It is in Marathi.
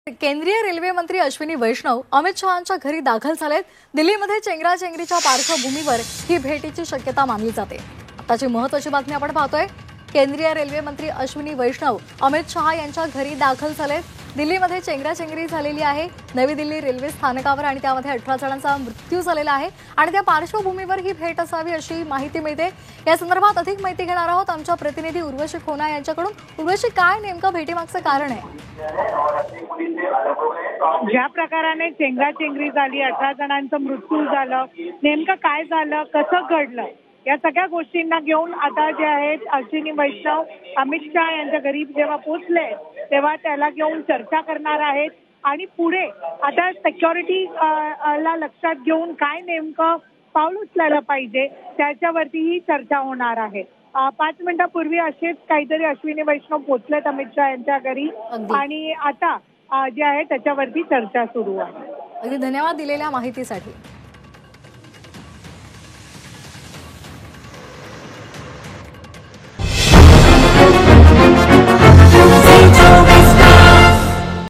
केंद्रीय रेल्वे मंत्री अश्विनी वैष्णव अमित शहांच्या घरी दाखल झालेत। दिल्लीमध्ये चेंगराचेंगरीच्या पार्श्वभूमीवर ही भेटीची शक्यता मानली जाते। आताची महत्त्वाची बातमी आपण पाहतोय। केंद्रीय रेल्वे मंत्री अश्विनी वैष्णव अमित शहा यांच्या घरी दाखल झालेत। दिल्लीमध्ये चेंगराचेंगरी झालेली आहे। नवी दिल्ली रेल्वे स्थानकावर आणि त्यामध्ये 18 जणांचा मृत्यू झालेला आहे आणि त्या पार्श्वभूमीवर ही भेट असावी अशी माहिती मिळते। या संदर्भात अधिक माहिती घेणार आहोत आमच्या प्रतिनिधी उर्वशी खोना यांच्याकडून। उर्वशी, काय नेमकं भेटीमागचं कारण आहे? ज्या प्रकाराने चेंगराचेंगरी झाली, 18 जणांचा मृत्यू झालं, नेमकं काय झालं, कसं घडलं, या सगळ्या गोष्टींना घेऊन आता जे आहेत अश्विनी वैष्णव अमित शहा यांच्या घरी जेव्हा पोहोचले तेव्हा त्याला घेऊन चर्चा करणार आहेत आणि पुढे आता सिक्युरिटी ला लक्षात घेऊन काय नेमकं पाऊल उचलायला पाहिजे त्याच्यावरती ही चर्चा होणार आहे। 5 मिनिटांपूर्वी असेच काहीतरी अश्विनी वैष्णव पोहोचलेत अमित शहा यांच्या घरी आणि आता जे आहे त्याच्यावरती चर्चा सुरू आहे। अगदी धन्यवाद दिलेल्या माहितीसाठी।